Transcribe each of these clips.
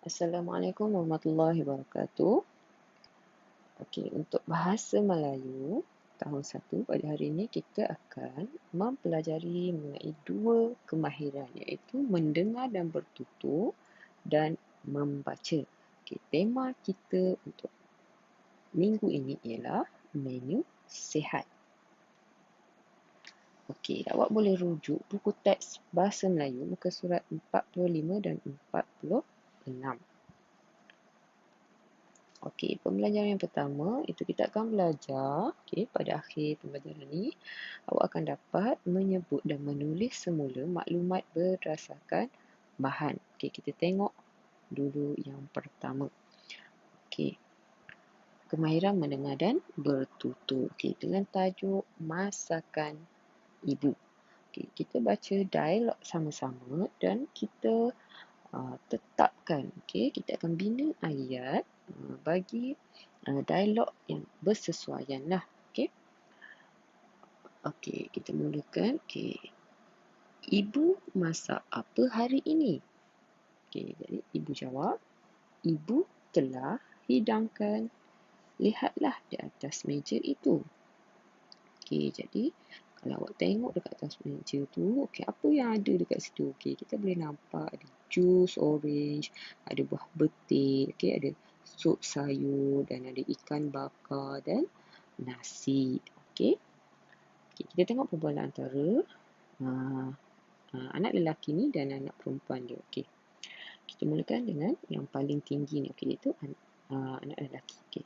Assalamualaikum warahmatullahi wabarakatuh. Okey, untuk bahasa Melayu tahun 1 pada hari ini kita akan mempelajari mengenai dua kemahiran iaitu mendengar dan bertutur dan membaca. Okey, tema kita untuk minggu ini ialah menu sihat. Okey, awak boleh rujuk buku teks bahasa Melayu muka surat 45 dan 46. Okey, pembelajaran yang pertama itu kita akan belajar, okey, pada akhir pembelajaran ini awak akan dapat menyebut dan menulis semula maklumat berdasarkan bahan. Okey, kita tengok dulu yang pertama. Okey, kemahiran mendengar dan bertutur. Okey, dengan tajuk masakan ibu. Okey, kita baca dialog sama-sama dan kita tetapkan. Okey, kita akan bina ayat bagi dialog yang bersesuaian lah. Okey. Okey, kita mulakan. Okey. Ibu masak apa hari ini? Okey, jadi ibu jawab, ibu telah hidangkan. Lihatlah di atas meja itu. Okey, jadi kalau awak tengok dekat atas meja tu, okey, apa yang ada dekat situ? Okey, kita boleh nampak ada jus orange, ada buah betik, okey, ada sup sayur dan ada ikan bakar dan nasi. Okey. Okey, kita tengok perbualan antara anak lelaki ni dan anak perempuan dia. Okey. Kita mulakan dengan yang paling tinggi ni. Okey, iaitu anak lelaki. Okey.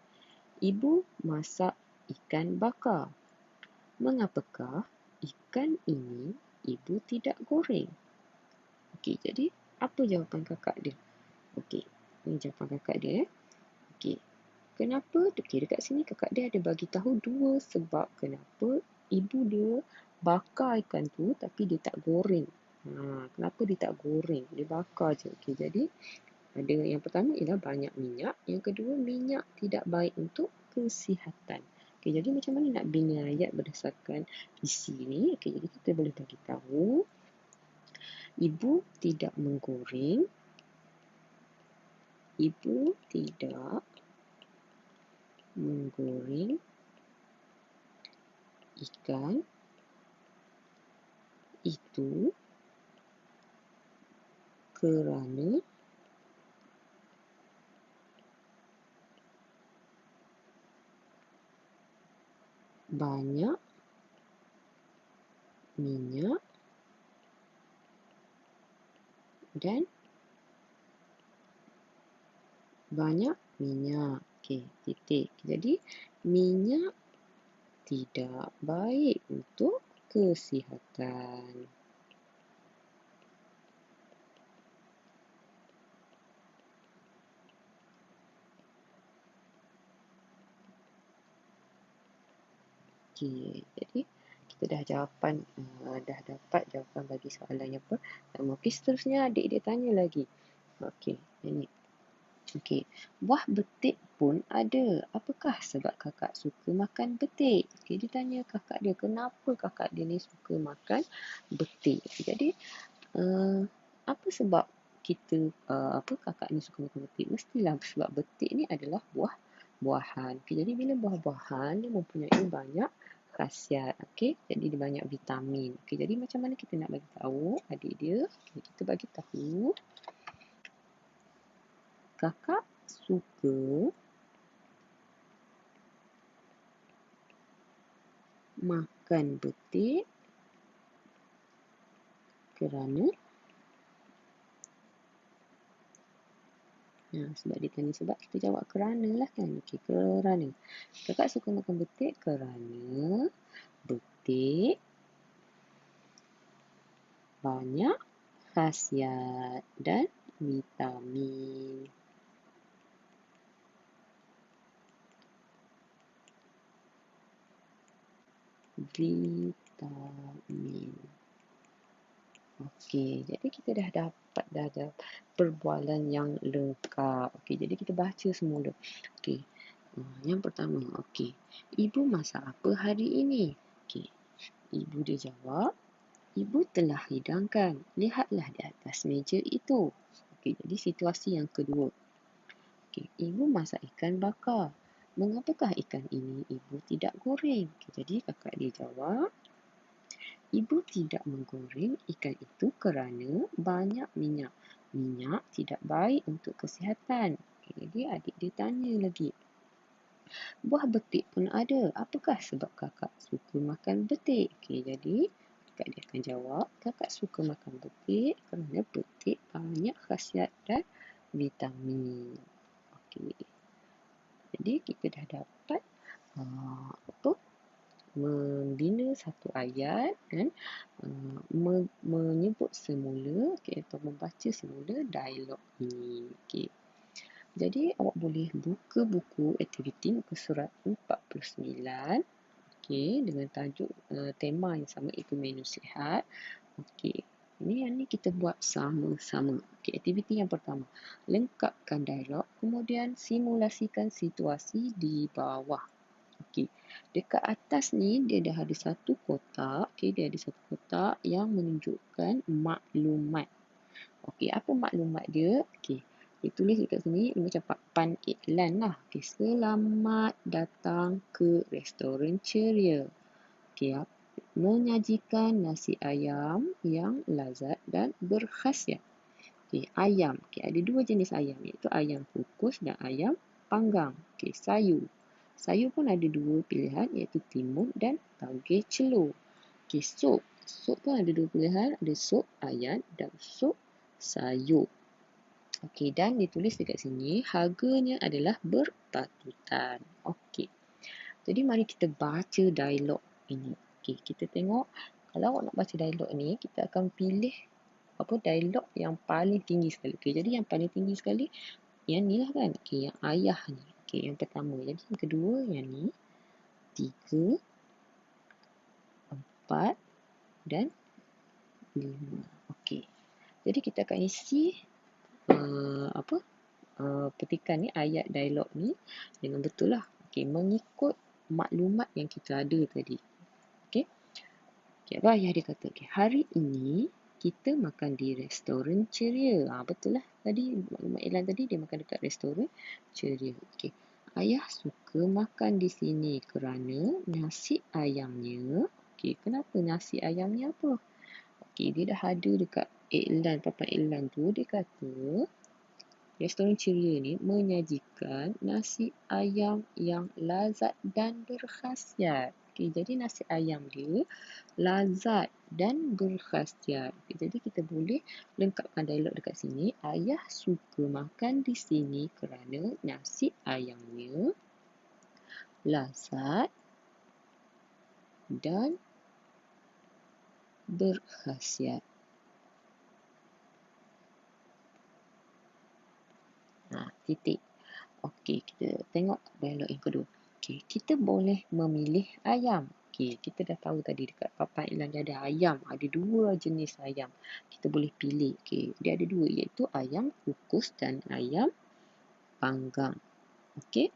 Ibu masak ikan bakar. Mengapakah ikan ini ibu tidak goreng? Okey, jadi apa jawapan kakak dia? Okey, ini jawapan kakak dia. Okey, kenapa? Okey, dekat sini kakak dia ada bagi tahu dua sebab kenapa ibu dia bakar ikan tu tapi dia tak goreng. Kenapa dia tak goreng? Dia bakar je. Okey, jadi ada yang pertama ialah banyak minyak, yang kedua minyak tidak baik untuk kesihatan. Okey, jadi macam mana nak bina ayat berdasarkan isi ni? Okey, jadi kita boleh bagi tahu ibu tidak menggoreng, ibu tidak menggoreng ikan itu kerana banyak minyak dan banyak minyak. Okey, titik. Jadi minyak tidak baik untuk kesihatan. Okey, jadi kita dah dapat jawapan bagi soalan yang pertama. Okey, seterusnya adik dia tanya lagi. Okey, ini. Okey, buah betik pun ada. Apakah sebab kakak suka makan betik? Okey, dia tanya kakak dia, kenapa kakak dia ni suka makan betik? Okay, jadi, apa sebab kita, kakak ni suka makan betik? Mestilah sebab betik ni adalah buah-buahan. Okay, jadi bila buah-buahan dia mempunyai banyak khasiat. Okey, jadi dia banyak vitamin. Okey, jadi macam mana kita nak bagi tahu adik dia? Okay, kita bagi tahu kakak suka makan betik kerana sebab dia tanya sebab, kita jawab kerana lah kan. Okey, kerana kakak suka makan betik kerana betik banyak khasiat dan vitamin. Okey, jadi kita dah dapat perbualan yang lengkap. Okey, jadi kita baca semula. Okey. Yang pertama, okey. Ibu masak apa hari ini? Okey. Ibu dia jawab, ibu telah hidangkan. Lihatlah di atas meja itu. Okey, jadi situasi yang kedua. Okey, ibu masak ikan bakar. Mengapakah ikan ini ibu tidak goreng? Okey, jadi kakak dia jawab, ibu tidak menggoreng ikan itu kerana banyak minyak. Minyak tidak baik untuk kesihatan. Okey, jadi adik dia tanya lagi, buah betik pun ada. Apakah sebab kakak suka makan betik? Okey, jadi kakak dia akan jawab, kakak suka makan betik kerana betik banyak khasiat dan vitamin. Okey, jadi kita dah dapat apa? Membina satu ayat dan menyebut semula, okay, atau membaca semula dialog ini. Okay. Jadi awak boleh buka buku aktiviti muka surat 49, okay, dengan tajuk tema yang sama, iaitu menu sihat. Okay. Yang ni kita buat sama-sama. Okay, aktiviti yang pertama, lengkapkan dialog, kemudian simulasikan situasi di bawah. Okey, dekat atas ni dia dah ada satu kotak. Okey, dia ada satu kotak yang menunjukkan maklumat. Okey, apa maklumat dia? Okey, dia tulis dekat sini macam papan iklan lah. Okey, selamat datang ke restoran ceria. Okey, menyajikan nasi ayam yang lazat dan berkhasiat. Okey, ayam. Okey, ada dua jenis ayam, iaitu ayam kukus dan ayam panggang. Okey, sayur. Sayur pun ada dua pilihan, iaitu timun dan tauge celur. Okey, sup. Sup pun ada dua pilihan, ada sup ayam dan sup sayur. Okey, dan ditulis dekat sini, harganya adalah berpatutan. Okey, jadi mari kita baca dialog ini. Okey, kita tengok, kalau awak nak baca dialog ni, kita akan pilih dialog yang paling tinggi sekali. Okey, jadi yang paling tinggi sekali, yang ni lah kan. Okey, yang ayah ni. Okey, yang pertama. Jadi yang kedua, yang ni. 3, 4 dan 5. Okey. Jadi kita akan isi petikan ni, ayat dialog ni dengan betul lah. Okey, mengikut maklumat yang kita ada tadi. Okey. Okey, apa ayah dia kata? Okey, hari ini kita makan di restoran ceria. Betul lah. Tadi maklumat iklan tadi dia makan dekat restoran ceria. Okey. Ayah suka makan di sini kerana nasi ayamnya. Okey, kenapa nasi ayamnya apa? Okey, dia dah ada dekat iklan, papan iklan tu, dia kata restoran ceria ni menyajikan nasi ayam yang lazat dan berkhasiat. Okey, jadi nasi ayam dia lazat dan berkhasiat. Okay, jadi kita boleh lengkapkan dialog dekat sini. Ayah suka makan di sini kerana nasi ayamnya lazat dan berkhasiat. Titik. Okey, kita tengok dialog yang kedua. Okey, kita boleh memilih ayam. Okey, kita dah tahu tadi dekat papan iklan dia ada ayam. Ada dua jenis ayam. Kita boleh pilih. Okey, dia ada dua, iaitu ayam kukus dan ayam panggang. Okey.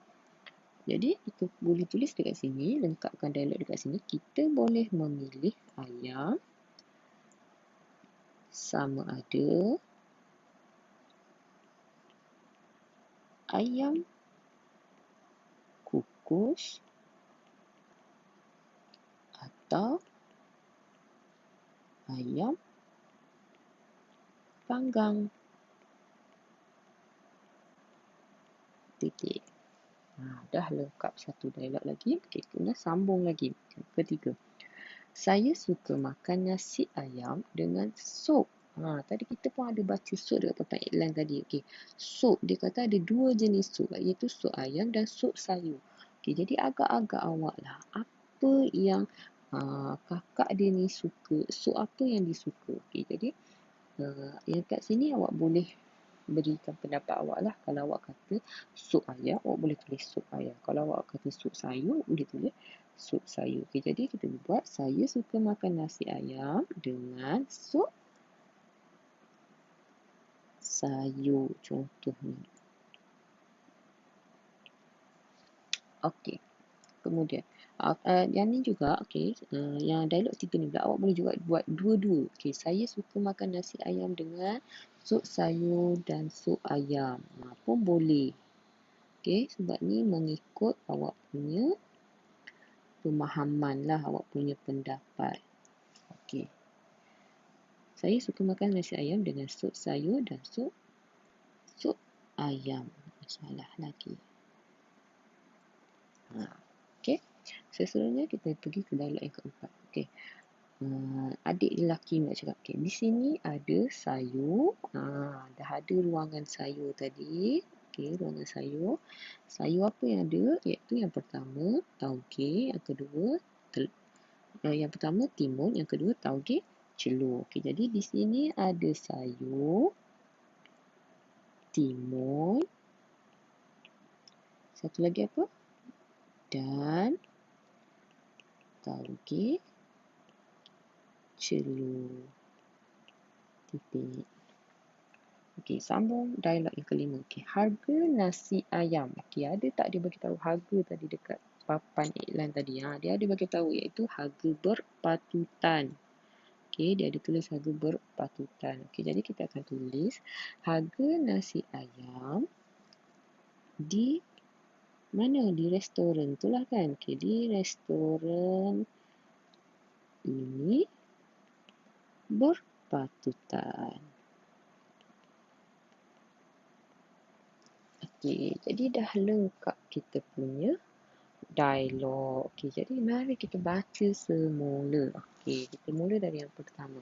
Jadi, kita boleh tulis dekat sini, lengkapkan dialog dekat sini. Kita boleh memilih ayam sama ada ayam kukus atau ayam panggang. Titik. Dah lengkap satu dialog lagi. Okey, kita sambung lagi. Yang ketiga. Saya suka makan nasi ayam dengan sup. Tadi kita pun ada baca sup dekat papan iklan tadi. Okey, sup dia kata ada dua jenis sup, iaitu sup ayam dan sup sayur. Okey, jadi agak-agak awak lah. Apa yang kakak dia ni suka? Sup apa yang dia suka? Okey, jadi yang kat sini awak boleh berikan pendapat awak lah. Kalau awak kata sup ayam, awak boleh tulis sup ayam. Kalau awak kata sup sayur, boleh tulis sup sayur. Okay, jadi kita buat, saya suka makan nasi ayam dengan sup sayur contohnya. Okey, kemudian yang ni juga, okey, yang dialog 3 ni pula awak boleh juga buat dua-dua. Okey, saya suka makan nasi ayam dengan sup sayur dan sup ayam pun boleh. Okey, sebab ni mengikut awak punya pemahaman lah, awak punya pendapat. Okey. Saya suka makan nasi ayam dengan sup sayur dan sup ayam. Salah lagi. Okey. Seterusnya kita pergi ke dialog yang keempat. Okey. Adik lelaki nak cakap. Okay. Di sini ada sayur. Dah ada ruangan sayur tadi. Okay, ruangan sayur. Sayur apa yang ada? Iaitu yang pertama tauge, yang kedua yang pertama timun, yang kedua tauge celur. Okay, jadi di sini ada sayur, timun, satu lagi apa? Dan tauge celur. Titik. Okey, sambung dialog yang kelima. Okey, harga nasi ayam. Okey, ada tak dia bagi tahu harga tadi dekat papan iklan tadi? Dia ada bagi tahu iaitu harga berpatutan. Okey, dia ada tulis harga berpatutan. Okey, jadi kita akan tulis harga nasi ayam di mana? Di restoran itulah kan. Okey, di restoran ini berpatutan. Okey, jadi dah lengkap kita punya dialog. Okey, jadi mari kita baca semula. Okey, kita mula dari yang pertama.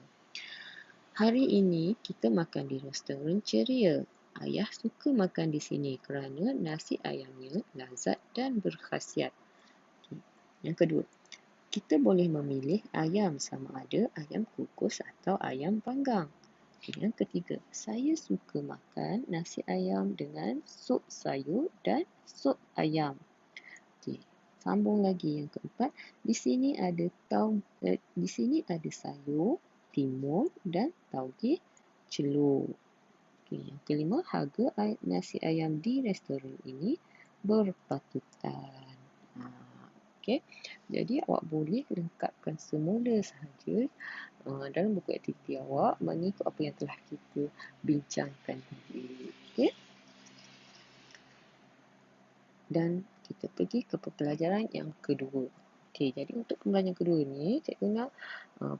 Hari ini kita makan di restoran ceria. Ayah suka makan di sini kerana nasi ayamnya lazat dan berkhasiat. Okey. Yang kedua, kita boleh memilih ayam sama ada ayam kukus atau ayam panggang. Yang ketiga, saya suka makan nasi ayam dengan sup sayur dan sup ayam. Okey, sambung lagi yang keempat. Di sini ada sayur, timun dan tauge celur. Okey, yang kelima, harga nasi ayam di restoran ini berpatutan. Okey, jadi awak boleh lengkapkan semula sahaja dalam buku aktiviti awak mengikut apa yang telah kita bincangkan tadi. Okey. Dan kita pergi ke pembelajaran yang kedua. Okey, jadi untuk pembelajaran kedua ni, cikgu nak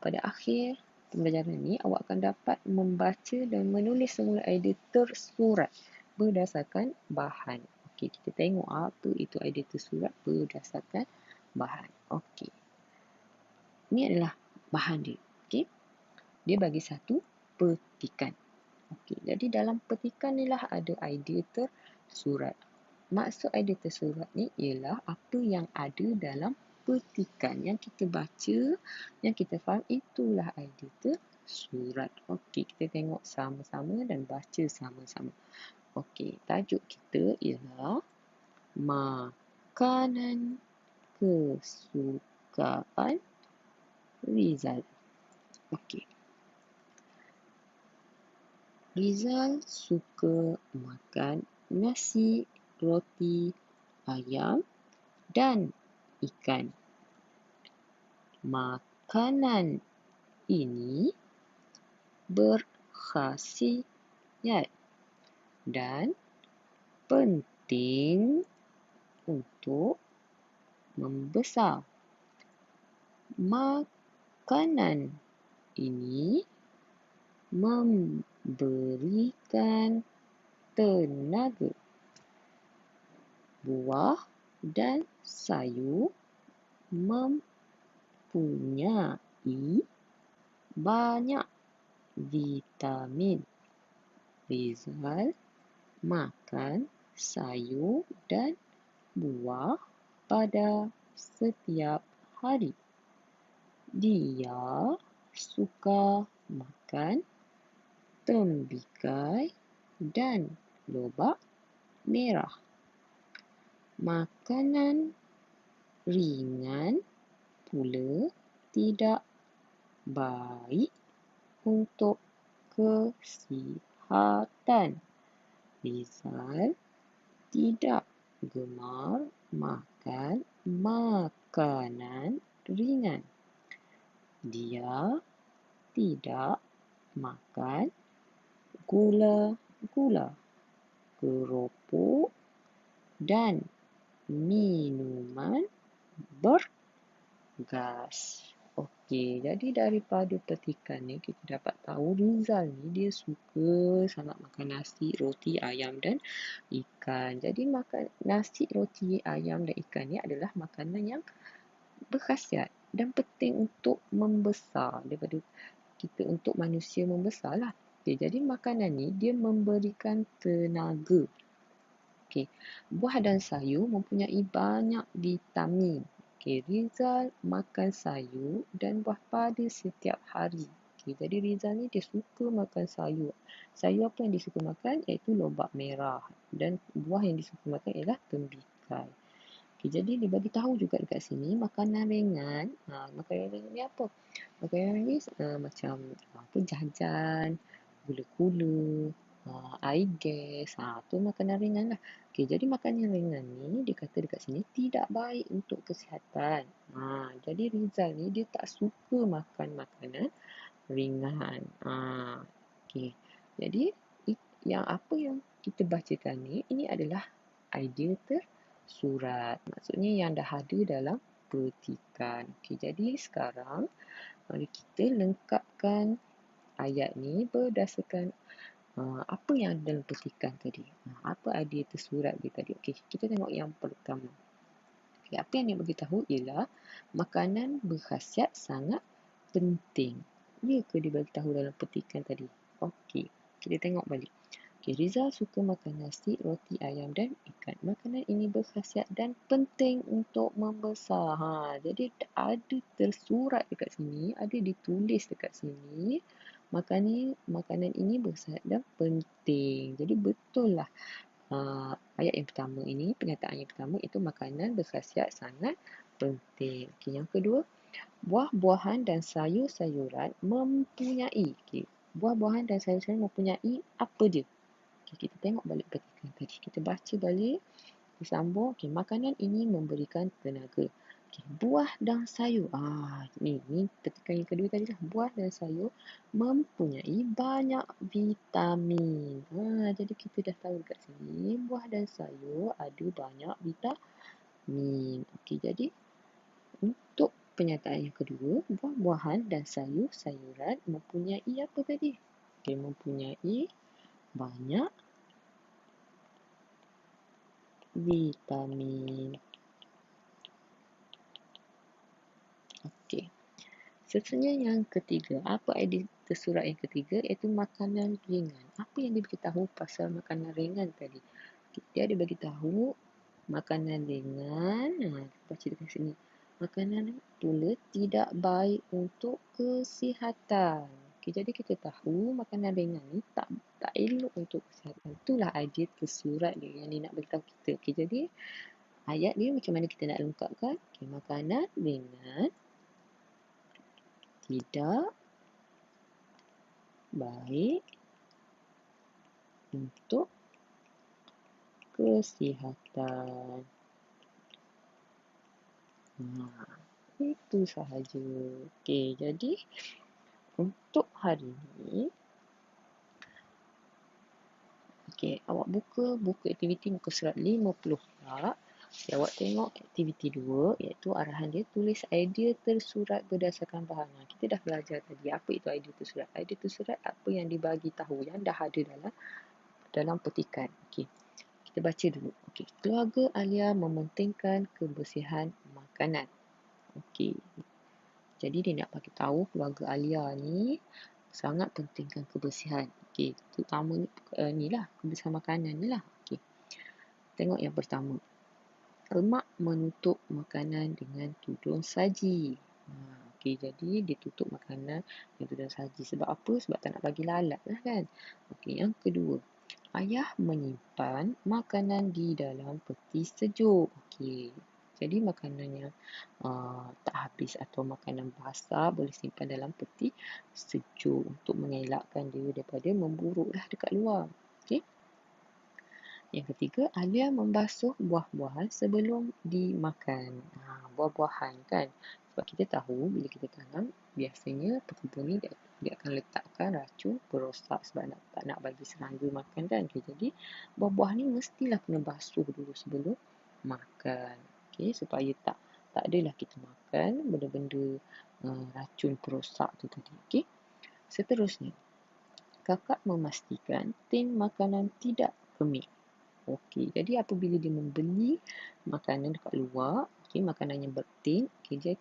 pada akhir pembelajaran ni awak akan dapat membaca dan menulis semula idea tersurat berdasarkan bahan. Okey, kita tengok apa itu idea tersurat berdasarkan bahan. Okey. Ini adalah bahan dia. Okey. Dia bagi satu petikan. Okey, jadi dalam petikan ni lah ada idea tersurat. Maksud idea tersurat ni ialah apa yang ada dalam petikan yang kita baca, yang kita faham, itulah idea tersurat. Okey, kita tengok sama-sama dan baca sama-sama. Okey, tajuk kita ialah makanan kesukaan Rizal. Okey. Rizal suka makan nasi, roti, ayam dan ikan. Makanan ini berkhasiat dan penting untuk membesar. Makanan ini memberikan tenaga. Buah dan sayur mempunyai banyak vitamin. Rizal makan sayur dan buah pada setiap hari. Dia suka makan tembikai dan lobak merah. Makanan ringan pula tidak baik untuk kesihatan. Rizal tidak gemar makan makanan ringan. Dia tidak makan gula, keropok dan minuman bergas. Okey, jadi daripada petikan ni kita dapat tahu Rizal ni dia suka sangat makan nasi, roti, ayam dan ikan. Jadi makan nasi, roti, ayam dan ikan ni adalah makanan yang berkhasiat dan penting untuk membesar daripada kita untuk manusia membesar lah. Okay, jadi makanan ni dia memberikan tenaga. Okay, buah dan sayur mempunyai banyak vitamin. Okay, Rizal makan sayur dan buah pada setiap hari. Okay, jadi Rizal ni dia suka makan sayur. Sayur apa yang dia suka makan? Iaitu lobak merah. Dan buah yang dia suka makan ialah tembikai. Okay, jadi dia bagi tahu juga dekat sini makanan ringan. Makanan ringan ni apa? Makanan ni macam apa jajan, gula-gula, air gas. Tu makanan ringan lah. Okay, jadi makanan ringan ni dia kata dekat sini tidak baik untuk kesihatan. Jadi Rizal ni dia tak suka makan makanan ringan. Okay. Jadi apa yang kita bacakan ni ini adalah idea tersurat. Maksudnya yang dah ada dalam petikan. Okay, jadi sekarang mari kita lengkapkan ayat ni berdasarkan apa yang ada dalam petikan tadi. Apa idea tersurat dia tadi. Okay, kita tengok yang pertama. Okay, apa yang dia beritahu ialah makanan berkhasiat sangat penting. Ya ke dia beritahu dalam petikan tadi? Okey, kita tengok balik. Okay, Rizal suka makan nasi, roti, ayam dan ikan. Makanan ini berkhasiat dan penting untuk membesar. Jadi ada tersurat dekat sini, ada ditulis dekat sini. Makanan ini berkhasiat dan penting. Jadi betul lah. Ayat yang pertama ini, pernyataan yang pertama itu makanan berkhasiat sangat penting. Okay, yang kedua, buah-buahan dan sayur-sayuran mempunyai. Okay, buah-buahan dan sayur-sayuran mempunyai apa dia? Okay, kita tengok balik petikan tadi. Kita baca balik. Kita sambung. Okay, makanan ini memberikan tenaga. Okay, buah dan sayur. Ni petikan yang kedua tadi lah. Buah dan sayur mempunyai banyak vitamin. Jadi kita dah tahu dekat sini. Buah dan sayur ada banyak vitamin. Okay, jadi untuk pernyataan yang kedua, buah-buahan dan sayur-sayuran mempunyai apa tadi? Okay, mempunyai banyak vitamin. Okey. Seterusnya yang ketiga. Apa idea tersurat yang ketiga? Iaitu makanan ringan. Apa yang dia beritahu pasal makanan ringan tadi? Dia ada beritahu makanan ringan. Baca dekat sini. Makanan pula tidak baik untuk kesihatan. Okay, jadi kita tahu makanan ringan ni tak elok untuk kesihatan. Itulah idea tersurat dia yang dia nak beritahu kita. Okay, jadi ayat ni macam mana kita nak lengkapkan? Okay, makanan ringan tidak baik untuk kesihatan. Itu sahaja. Okay, jadi untuk hari ni, okay, awak buka buku aktiviti muka surat 50 pula. Okay, awak tengok aktiviti 2 iaitu arahan dia tulis idea tersurat berdasarkan bahan. Kita dah belajar tadi apa itu idea tersurat. Idea tersurat apa yang dibagi tahu yang dah ada dalam petikan. Okay. Kita baca dulu. Okay. Keluarga Alia mementingkan kebersihan makanan. Okay. Jadi dia nak bagi tahu keluarga Alia ni sangat pentingkan kebersihan. Okay. Terutama ni lah kebersihan makanan ni lah. Okay. Tengok yang pertama. Emak menutup makanan dengan tudung saji. Okay, jadi dia tutup makanan dengan tudung saji. Sebab apa? Sebab tak nak bagi lalat lah kan. Okay, yang kedua. Ayah menyimpan makanan di dalam peti sejuk. Okay. Jadi makanan yang tak habis atau makanan basah boleh simpan dalam peti sejuk untuk mengelakkan dia daripada memburuk dah dekat luar. Okay. Yang ketiga, Alia membasuh buah-buahan sebelum dimakan. Buah-buahan kan. Sebab kita tahu bila kita tanam, biasanya pekebun ni dia akan letakkan racun perosak sebab tak nak bagi serangga makan kan. Okay, jadi buah-buah ni mestilah kena basuh dulu sebelum makan. Okay, supaya tak adalah kita makan benda-benda racun perosak tu tadi. Okay. Seterusnya, kakak memastikan tin makanan tidak kemik. Okey, jadi apabila dia membeli makanan dekat luar, okey, makanan yang bertin, okey, dia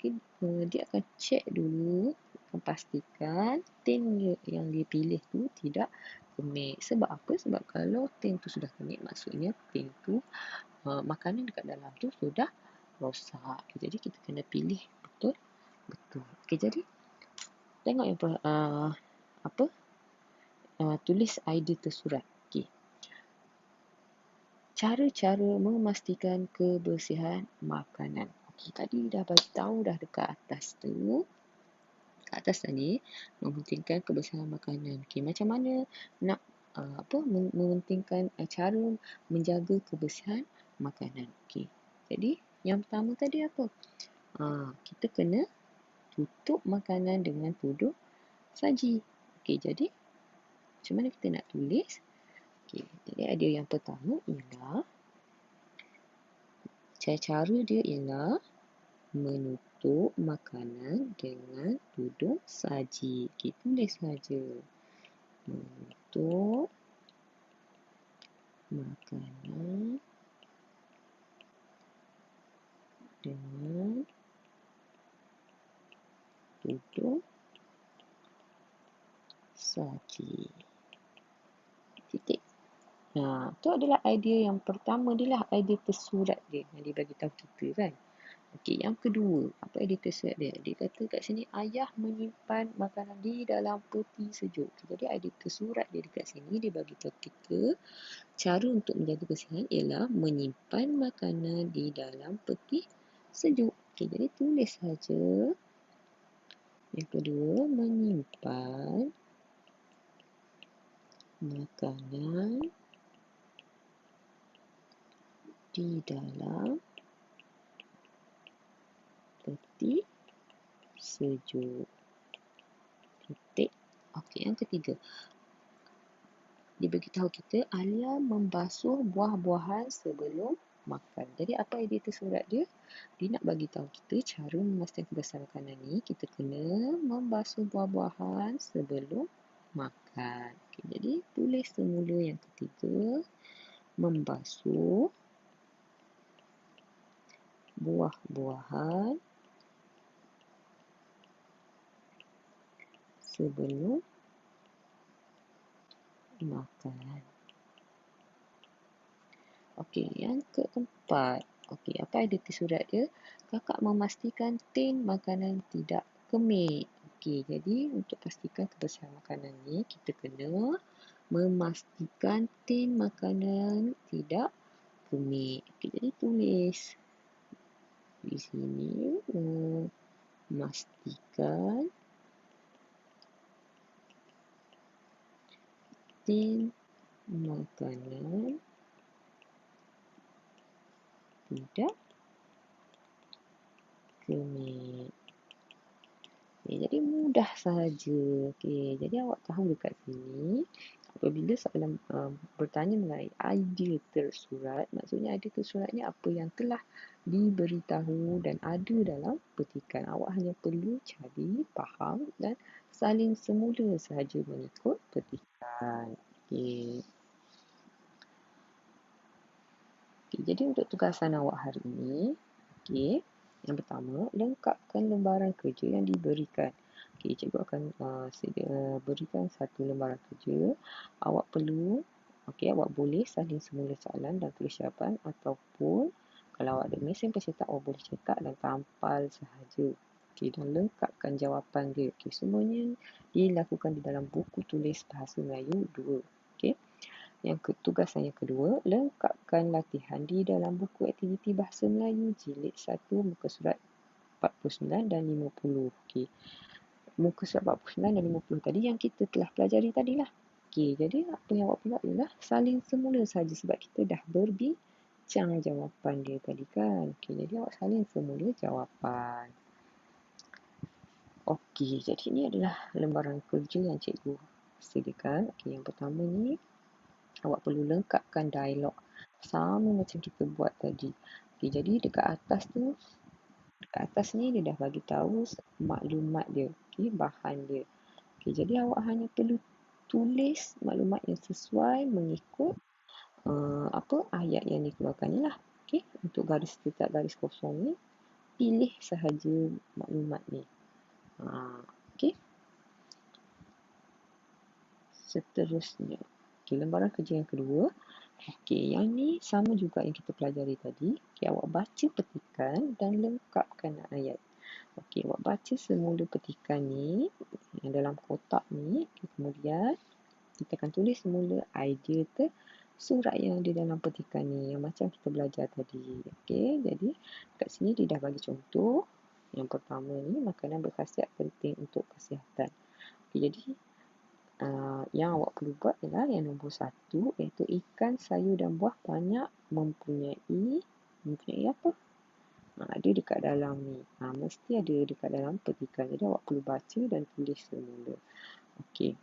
akan cek dulu, akan pastikan tin yang dia pilih tu tidak kemik. Sebab apa? Sebab kalau tin tu sudah kemik, maksudnya tin tu makanan dekat dalam tu sudah rosak. Okay, jadi kita kena pilih betul-betul. Okey, jadi tengok yang tulis idea tersurat. Okey. Cara-cara memastikan kebersihan makanan. Okey, tadi dah bagi tahu dah dekat atas tu. Kat atas tadi mementingkan kebersihan makanan. Okey, macam mana nak mementingkan cara menjaga kebersihan makanan. Okey. Jadi, yang pertama tadi apa? Kita kena tutup makanan dengan tudung saji. Okey, jadi macam mana kita nak tulis? Okey, jadi idea yang pertama ialah cara dia ialah menutup makanan dengan tudung saji. Okey, tulis saja. Menutup makanan dengan tudung saji. Titik. Tu adalah idea yang pertama, dia lah idea tersurat dia yang dia bagi tahu kita kan. Okey, yang kedua, apa idea tersurat dia? Dia kata kat sini ayah menyimpan makanan di dalam peti sejuk. Jadi idea tersurat dia dekat sini dia bagi tahu kita cara untuk menjaga kebersihan ialah menyimpan makanan di dalam peti sejuk. Okey, jadi tulis saja. Yang kedua, menyimpan makanan di dalam peti sejuk. Titik. Okey, yang ketiga. Dia beritahu kita Alia membasuh buah-buahan sebelum makan. Jadi apa idea tersurat dia? Dia nak bagi tahu kita cara memastikan kebersihan makanan ni kita kena membasuh buah-buahan sebelum makan. Okay, jadi tulis semula yang ketiga, membasuh buah-buahan sebelum makan. Okey, yang keempat. Okey, apa idea tersurat dia? Kakak memastikan tin makanan tidak kemik. Okey, jadi untuk pastikan kebersihan makanan ni, kita kena memastikan tin makanan tidak kemik. Okey, jadi tulis di sini memastikan tin makanan tidak kemik. Okay, jadi mudah sahaja. Okay, jadi awak tahu dekat sini apabila soalan bertanya mengenai idea tersurat, maksudnya idea tersurat ni apa yang telah diberitahu dan ada dalam petikan. Awak hanya perlu cari, faham dan salin semula sahaja mengikut petikan. Okay. Okay, jadi untuk tugasan awak hari ini, okay, yang pertama, lengkapkan lembaran kerja yang diberikan. Okay, cikgu akan berikan satu lembaran kerja. Awak perlu, awak boleh salin semula soalan dan tulis jawapan ataupun kalau awak ada mesin pencetak, awak boleh cetak dan tampal sahaja. Okay, dan lengkapkan jawapan dia. Okay, semuanya dilakukan di dalam buku tulis Bahasa Melayu 2. Okay. Tugasan yang kedua, lengkapkan latihan di dalam buku aktiviti Bahasa Melayu jilid 1 muka surat 49 dan 50. Okey. Muka surat 49 dan 50 tadi yang kita telah pelajari tadilah. Okey, jadi apa yang awak buat ialah salin semula saja sebab kita dah berbincang jawapan dia tadi kan. Okey, jadi awak salin semula jawapan. Okey, jadi ini adalah lembaran kerja yang cikgu sediakan. Okey, yang pertama ni awak perlu lengkapkan dialog sama macam kita buat tadi. Okey, jadi dekat atas ni dia dah bagi tahu maklumat dia, okey, bahan dia. Okey, jadi awak hanya perlu tulis maklumat yang sesuai mengikut apa ayat yang dikeluarkan ni lah. Okey, untuk garis letak garis kosong ni pilih sahaja maklumat ni. Okey. Seterusnya, okey, lembaran kerja yang kedua. Okey, yang ni sama juga yang kita pelajari tadi. Okey, awak baca petikan dan lengkapkan ayat. Okey, awak baca semula petikan ni yang dalam kotak ni. Okay, kemudian kita akan tulis semula idea surat yang ada dalam petikan ni yang macam kita belajar tadi. Okey, jadi kat sini dia dah bagi contoh. Yang pertama ni, makanan berkhasiat penting untuk kesihatan. Okey, jadi yang awak perlu buat ialah yang nombor 1, iaitu ikan, sayur dan buah banyak mempunyai apa? Ada dekat dalam ni. Mesti ada dekat dalam petikan. Jadi awak perlu baca dan tulis semula. Okey.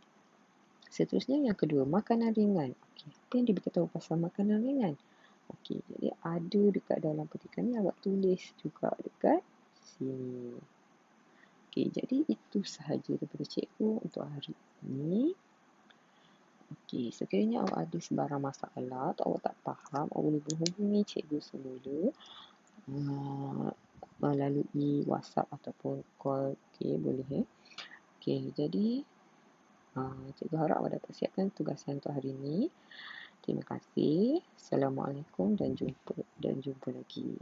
Seterusnya yang kedua, makanan ringan. Okey, apa yang dia beritahu pasal makanan ringan? Okey, jadi ada dekat dalam petikan ni, awak tulis juga dekat sini. Okey, jadi itu sahaja daripada cikgu untuk hari ini. Okey, sekiranya awak ada sebarang masalah atau awak tak faham, awak boleh menghubungi cikgu semula melalui WhatsApp ataupun call. Okey, boleh ya. Okey, jadi cikgu harap awak dapat siapkan tugasan untuk hari ini. Terima kasih. Assalamualaikum dan jumpa lagi.